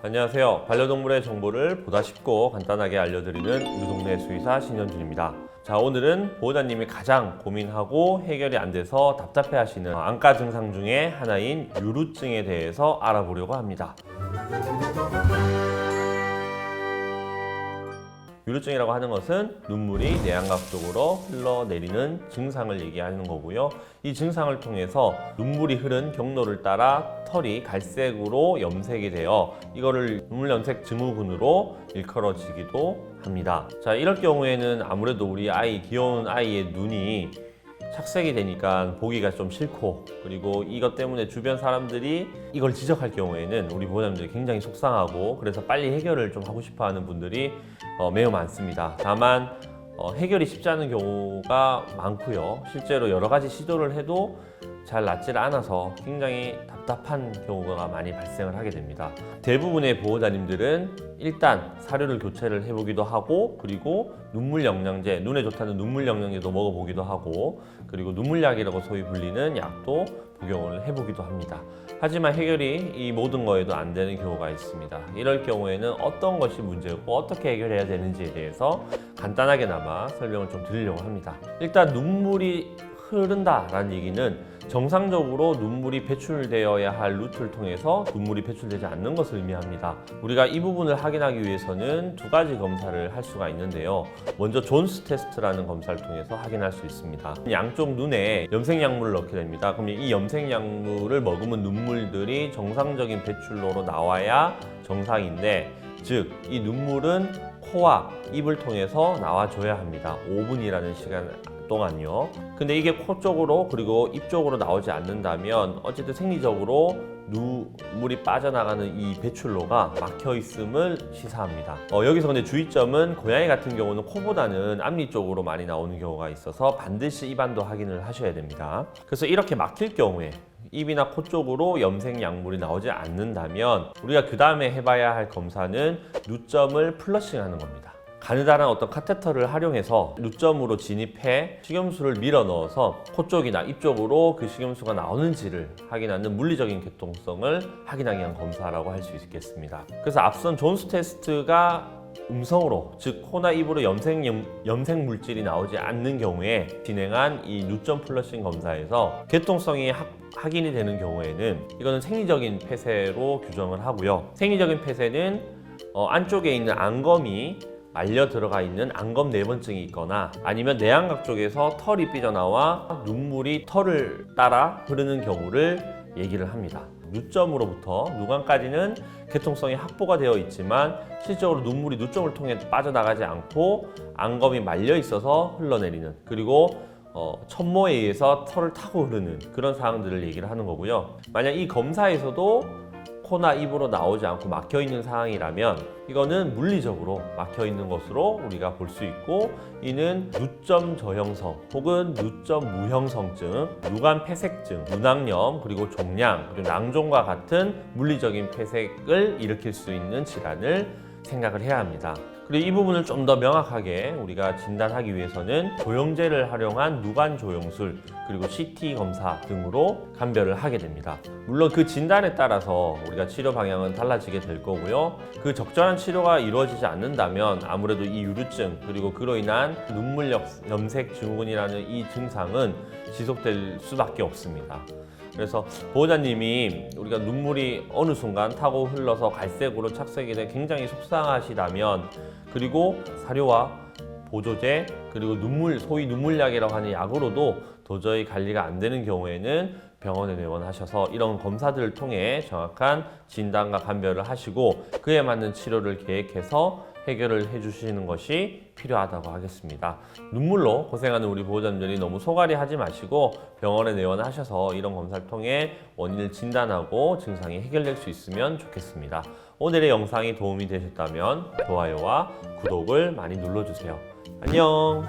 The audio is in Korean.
안녕하세요. 반려동물의 정보를 보다 쉽고 간단하게 알려드리는 우리 동네 수의사 신현준입니다. 자, 오늘은 보호자님이 가장 고민하고 해결이 안 돼서 답답해하시는 안과 증상 중에 하나인 유루증에 대해서 알아보려고 합니다. 유루증이라고 하는 것은 눈물이 내안각 쪽으로 흘러내리는 증상을 얘기하는 거고요. 이 증상을 통해서 눈물이 흐른 경로를 따라 털이 갈색으로 염색이 되어 이거를 눈물 염색 증후군으로 일컬어지기도 합니다. 자, 이럴 경우에는 아무래도 우리 아이, 귀여운 아이의 눈이 착색이 되니까 보기가 좀 싫고, 그리고 이것 때문에 주변 사람들이 이걸 지적할 경우에는 우리 보호자님들이 굉장히 속상하고, 그래서 빨리 해결을 좀 하고 싶어 하는 분들이 매우 많습니다. 다만 해결이 쉽지 않은 경우가 많고요. 실제로 여러 가지 시도를 해도 잘 낫질 않아서 굉장히 답답한 경우가 많이 발생을 하게 됩니다. 대부분의 보호자님들은 일단 사료를 교체를 해보기도 하고, 그리고 눈물 영양제, 눈에 좋다는 눈물 영양제도 먹어보기도 하고, 그리고 눈물약이라고 소위 불리는 약도 복용을 해보기도 합니다. 하지만 해결이 이 모든 거에도 안 되는 경우가 있습니다. 이럴 경우에는 어떤 것이 문제고 어떻게 해결해야 되는지에 대해서 간단하게나마 설명을 좀 드리려고 합니다. 일단 눈물이 흐른다라는 얘기는 정상적으로 눈물이 배출되어야 할 루트를 통해서 눈물이 배출되지 않는 것을 의미합니다. 우리가 이 부분을 확인하기 위해서는 두 가지 검사를 할 수가 있는데요. 먼저 존스 테스트라는 검사를 통해서 확인할 수 있습니다. 양쪽 눈에 염색약물을 넣게 됩니다. 그럼 이 염색약물을 먹으면 눈물들이 정상적인 배출로로 나와야 정상인데, 즉 이 눈물은 코와 입을 통해서 나와줘야 합니다. 5분이라는 시간 동안요. 근데 이게 코 쪽으로 그리고 입 쪽으로 나오지 않는다면 어쨌든 생리적으로 눈물이 빠져나가는 이 배출로가 막혀 있음을 시사합니다. 여기서 근데 주의점은 고양이 같은 경우는 코보다는 앞니 쪽으로 많이 나오는 경우가 있어서 반드시 입안도 확인을 하셔야 됩니다. 그래서 이렇게 막힐 경우에 입이나 코 쪽으로 염색 약물이 나오지 않는다면 우리가 그 다음에 해봐야 할 검사는 누점을 플러싱하는 겁니다. 가느다란 어떤 카테터를 활용해서 누점으로 진입해 식염수를 밀어 넣어서 코 쪽이나 입 쪽으로 그 식염수가 나오는지를 확인하는 물리적인 개통성을 확인하기 위한 검사라고 할 수 있겠습니다. 그래서 앞선 존스 테스트가 음성으로, 즉 코나 입으로 염색 물질이 나오지 않는 경우에 진행한 이 누점 플러싱 검사에서 개통성이 확인이 되는 경우에는 이거는 생리적인 폐쇄로 규정을 하고요. 생리적인 폐쇄는 안쪽에 있는 안검이 말려 들어가 있는 안검 내번증이 있거나, 아니면 내안각 쪽에서 털이 삐져나와 눈물이 털을 따라 흐르는 경우를 얘기를 합니다. 누점으로부터 누관까지는 개통성이 확보가 되어 있지만 실제로 눈물이 누점을 통해 빠져나가지 않고 안검이 말려 있어서 흘러내리는, 그리고 천모에 의해서 털을 타고 흐르는 그런 상황들을 얘기를 하는 거고요. 만약 이 검사에서도 코나 입으로 나오지 않고 막혀 있는 상황이라면 이거는 물리적으로 막혀 있는 것으로 우리가 볼 수 있고, 이는 누점 저형성 혹은 누점 무형성증, 누관 폐색증, 눈악염, 그리고 종양, 그리고 낭종과 같은 물리적인 폐색을 일으킬 수 있는 질환을 생각을 해야 합니다. 그리고 이 부분을 좀 더 명확하게 우리가 진단하기 위해서는 조영제를 활용한 누관 조영술, 그리고 CT 검사 등으로 감별을 하게 됩니다. 물론 그 진단에 따라서 우리가 치료 방향은 달라지게 될 거고요. 그 적절한 치료가 이루어지지 않는다면 아무래도 이 유루증, 그리고 그로 인한 눈물 염색 증후군이라는 이 증상은 지속될 수밖에 없습니다. 그래서 보호자님이 우리가 눈물이 어느 순간 타고 흘러서 갈색으로 착색이 돼 굉장히 속상하시다면, 그리고 사료와 보조제, 그리고 소위 눈물약이라고 하는 약으로도 도저히 관리가 안 되는 경우에는 병원에 내원하셔서 이런 검사들을 통해 정확한 진단과 감별을 하시고 그에 맞는 치료를 계획해서 해결을 해주시는 것이 필요하다고 하겠습니다. 눈물로 고생하는 우리 보호자님들이 너무 소갈이 하지 마시고 병원에 내원하셔서 이런 검사를 통해 원인을 진단하고 증상이 해결될 수 있으면 좋겠습니다. 오늘의 영상이 도움이 되셨다면 좋아요와 구독을 많이 눌러주세요. 안녕.